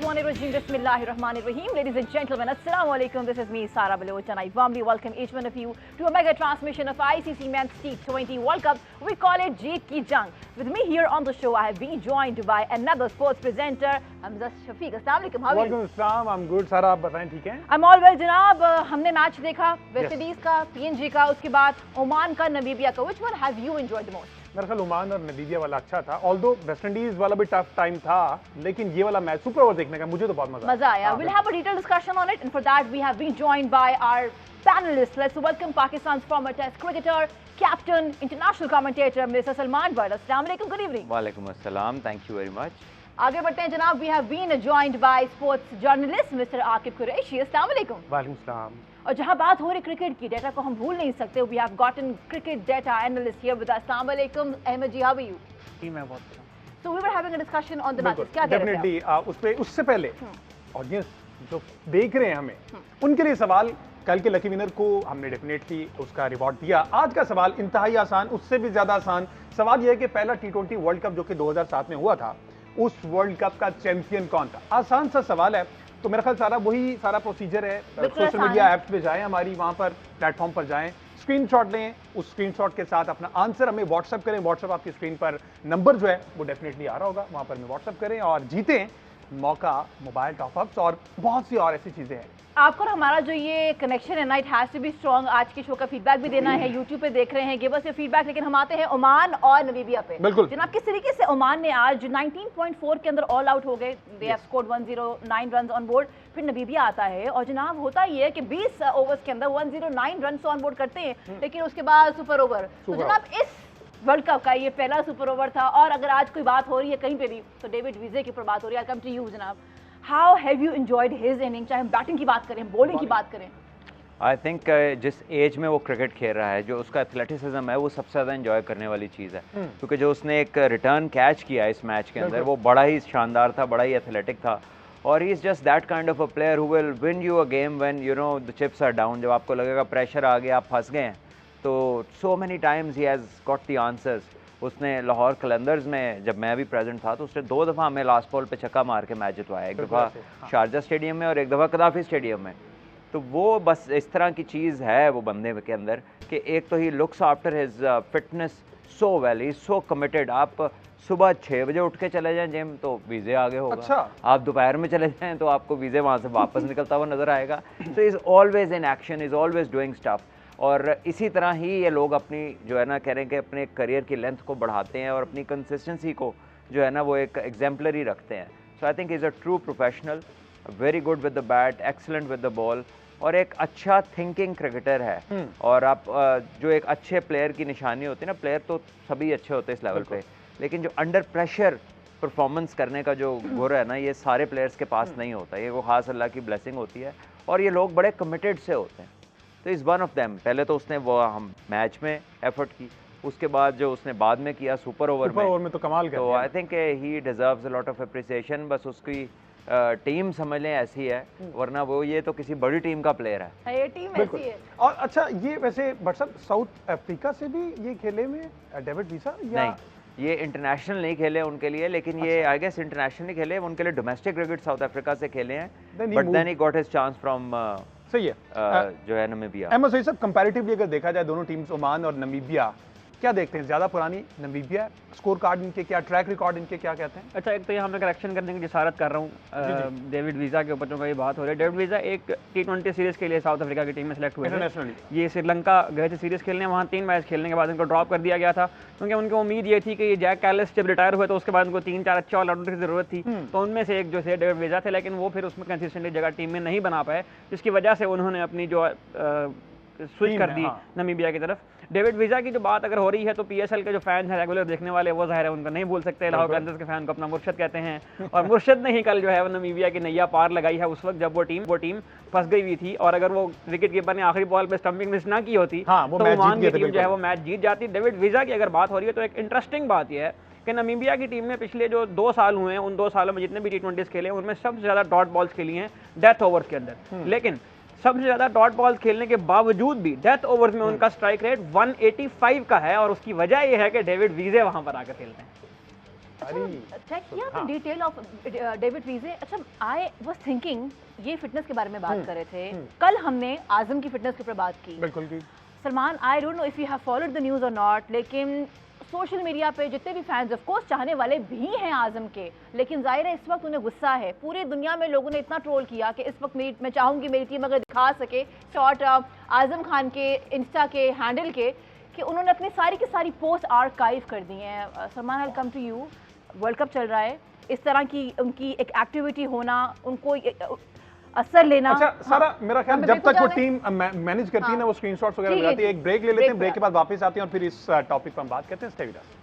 Shaitanirrajim. Bismillahirrahmanirrahim. Ladies and gentlemen, Assalamu alaikum. This is me, Sara Baloch, and I warmly welcome each one of you to a mega transmission of ICC Men's T20 World Cup. We call it Jeet Ki Jang. With me here on the show, I have been joined by another sports presenter, Hamza Shafiq. Assalamu alaikum. How are you? Walaikum assalam. I'm good. Sara, आप बताएं ठीक हैं? I'm all well, जनाब. हमने match देखा West Indies का, PNG का, उसके बाद ओमान का, नमीबिया का. Which one have you enjoyed the most? मेरे ख्याल ओमान और नमीबिया वाला अच्छा था, ऑल्दो वेस्ट इंडीज वाला भी टफ टाइम था, लेकिन ये वाला मैच सुपर ओवर देखने का मुझे तो बहुत मजा आया. We'll have a detailed discussion on it, and for that we have been joined by our panelists. Let's welcome Pakistan's former Test cricketer, captain, international commentator, Mr. Salman Bhatt. Assalamu alaikum. Good evening. Walaikum assalam. Thank you very much. आगे बढ़ते हैं जनाब. We have been joined by sports journalist Mr. Aqib Qureshi. Assalamu alaikum. वालेकुम सलाम. और जहां बात हो रही क्रिकेट की, डेटा को हम भूल नहीं सकते. We have gotten cricket data analyst here with us. Assalamu alaikum. Ahmed ji, how are you? मैं बहुत अच्छा. So we were having a discussion on the matches. क्या कह रहे थे आप? डेफिनेटली उससे पहले ऑडियंस जो देख रहे हैं हमें, उनके लिए सवाल, कल के लकी विनर को हमने डेफिनेटली उसका रिवॉर्ड दिया. आज का सवाल इंतहाई आसान, उससे भी ज्यादा आसान सवाल यह है कि पहला T20 वर्ल्ड कप जो कि 2007 में हुआ था, उस वर्ल्ड कप का चैंपियन कौन था? आसान सा सवाल है. तो मेरा ख्याल सारा प्रोसीजर है. सोशल मीडिया ऐप्स पे जाएं, हमारी वहां पर प्लेटफॉर्म पर जाएं, स्क्रीनशॉट लें, उस स्क्रीनशॉट के साथ अपना आंसर हमें व्हाट्सएप करें. व्हाट्सएप आपकी स्क्रीन पर नंबर जो है वो डेफिनेटली आ रहा होगा, वहां पर हमें व्हाट्सएप करें और जीतें मौका, मोबाइल टॉपअप्स और बहुत सी और ऐसी चीजें हैं. आपको और हमारा जो ये कनेक्शन है ना, it has to be strong. आज के शो का फीडबैक भी देना है, यूट्यूब पे देख रहे हैं, गिव अस योर फीडबैक. लेकिन हम आते हैं ओमान और नमीबिया पे. बिल्कुल जनाब, किस तरीके से ओमान ने आज 19.4 के अंदर ऑल आउट हो गए. They have scored 109 runs on board. फिर नमीबिया आता है और जनाब होता ये है कि 20 ओवर्स के अंदर 109 रन्स ऑन बोर्ड करते हैं, लेकिन उसके बाद सुपर ओवर. तो जनाब इस वर्ल्ड कप का ये पहला सुपर ओवर था. और अगर आज कोई बात हो रही है कहीं पे भी, तो डेविड विजे के ऊपर बात हो रही है. आई कम टू यू जनाब. How have you enjoyed his inning? चाहे हम बैटिंग की बात करें, बॉलिंग की बात करें. आई थिंक जिस एज में वो क्रिकेट खेल रहा है, जो उसका एथलेटिसिज्म है, वो सबसे ज़्यादा एंजॉय करने वाली चीज़ है. क्योंकि जो उसने एक रिटर्न कैच किया इस मैच के अंदर, वो बड़ा ही शानदार था, बड़ा ही एथलेटिक था. और he is just that kind of a player who will win you a game when you know the chips are down. जब आपको लगेगा प्रेशर आ गया, आप फंस गए हैं, तो so many times he has got the answers. उसने लाहौर कलंदर्स में, जब मैं भी प्रेजेंट था, तो उसने 2 दफ़ा हमें लास्ट बॉल पे छक्का मार के मैच जितवाया. एक दफ़ा शारजा स्टेडियम में और एक दफ़ा कदाफी स्टेडियम में. तो वो बस इस तरह की चीज़ है वो बंदे के अंदर कि एक तो he looks after his fitness so well, he so committed. आप सुबह 6 बजे उठ के चले जाएं जिम तो वीज़े आगे होगा. अच्छा. आप दोपहर में चले जाएं तो आपको वीज़े वहाँ से वापस निकलता हुआ नज़र आएगा. So is always in action, is always doing stuff. और इसी तरह ही ये लोग अपनी जो है ना, कह रहे हैं कि अपने करियर की लेंथ को बढ़ाते हैं और अपनी कंसिस्टेंसी को जो है ना वो एक एग्जाम्पलरी रखते हैं. So I think is a true professional, very good with the bat, excellent with the ball, और एक अच्छा थिंकिंग क्रिकेटर है. और आप जो एक अच्छे प्लेयर की निशानी होती है ना, प्लेयर तो सभी अच्छे होते हैं इस लेवल पे, लेकिन जो अंडर प्रेशर परफॉर्मेंस करने का जो गुर है ना, ये सारे प्लेयर्स के पास नहीं होता. ये वो ख़ास अल्लाह की ब्लेसिंग होती है और ये लोग बड़े कमिटेड से होते हैं. तो इज़ वन ऑफ देम. पहले तो उसने वो हम मैच में एफर्ट की, उसके बाद जो उसने बाद में किया सुपर ओवर में तो कमाल कर तो I think he deserves a lot of appreciation. बस उसकी टीम समझ लें ऐसी है, वरना वो ये तो किसी बड़ी टीम का प्लेयर है. ये टीम ऐसी है. और अच्छा, ये वैसे भट्ट साहब साउथ अफ्रीका से भी ये खेले में डेविड विजा या नहीं, ये इंटरनेशनल नहीं खेले उनके लिए, लेकिन ये आई गेस इंटरनेशनल नहीं खेले, उनके लिए डोमेस्टिक क्रिकेट साउथ अफ्रीका से खेले हैं. But then he got his chance from सही है जो है नमीबिया. अहमद सही साहब, कंपैरेटिवली अगर देखा जाए दोनों टीम्स, ओमान और नमीबिया, क्या देखते हैं? ज़्यादा पुरानी नमीबिया, स्कोर कार्ड इनके क्या, ट्रैक रिकॉर्ड इनके क्या कहते हैं? अच्छा, एक तो यहाँ मैं करेक्शन करने की जिसारत कर रहा हूँ. डेविड विजा के ऊपर जो ये बात हो रही है, डेविड विजा एक T20 सीरीज़ के लिए साउथ अफ्रीका की टीम में सेलेक्ट हुए थे. ये श्रीलंका गए थे सीरीज़ खेलने, वहाँ 3 मैच खेलने के बाद इनको ड्रॉप कर दिया गया था, क्योंकि उनको उम्मीद ये थी कि ये जैक कैलिस जब रिटायर हुए तो उसके बाद उनको 3-4 अच्छे ऑलराउंडर की ज़रूरत थी. तो उनमें से एक जो थे डेविड विजा थे, लेकिन वो फिर उसमें कंसिस्टेंटली जगह टीम में नहीं बना पाए, जिसकी वजह से उन्होंने अपनी जो स्विच कर दी नमीबिया की तरफ. डेविड विजा की जो बात अगर हो रही है, तो PSL के जो फैंस हैं, रेगुलर देखने वाले, वो ज़ाहिर है उनको नहीं भूल सकते. लाहौर पैंथर्स के फैन को अपना मुर्शद कहते हैं, और मुर्शद ने ही कल जो है वो नमीबिया की नैया पार लगाई है उस वक्त जब वो टीम फंस गई हुई थी. और अगर वो विकेट कीपर ने आखिरी बॉल पे स्टंपिंग मिस ना की होती तो ओमान की टीम जो है वो मैच जीत जाती. डेविड विजा की अगर बात हो रही है, तो एक इंटरेस्टिंग बात यह है कि नमीबिया की टीम में पिछले जो 2 साल हुए हैं, उन 2 सालों में जितने भी T20s खेले, उनमें सबसे ज़्यादा डॉट बॉल्स खेली हैं डेथ ओवर्स के अंदर. लेकिन सबसे ज़्यादा डॉट बॉल्स खेलने के बावजूद भी डेथ ओवर्स में उनका स्ट्राइक रेट 185 का है, और उसकी वजह यह है कि डेविड विजे वहाँ पर आकर खेलते हैं. चेक किया आपने डिटेल ऑफ डेविड वीजे? अच्छा, आई वाज थिंकिंग, ये फिटनेस के बारे में बात कर रहे थे, कल हमने आजम की फिटनेस के ऊपर बात की। बिल्कुल की Salman, I don't know if you have followed the news और नॉट, लेकिन सोशल मीडिया पे जितने भी फैंस, ऑफ कोर्स चाहने वाले भी हैं आजम के, लेकिन जाहिर है इस वक्त उन्हें गुस्सा है। पूरी दुनिया में लोगों ने इतना ट्रोल किया कि इस वक्त मैं चाहूँगी मेरी टीम अगर दिखा सके शॉट आजम खान के इंस्टा के हैंडल के, कि उन्होंने अपनी सारी की सारी पोस्ट आर्काइव कर दी हैं। Salman, I come to you, World Cup चल रहा है, इस तरह की उनकी एक एक्टिविटी होना, उनको असर लेना। अच्छा सारा, मेरा ख्याल जब तक वो टीम मैनेज करती है ना, वो स्क्रीनशॉट्स वगैरह लगाती है। एक ब्रेक ले लेते हैं, ब्रेक के बाद वापस आते हैं और फिर इस टॉपिक पर हम बात करते हैं। Stay with us.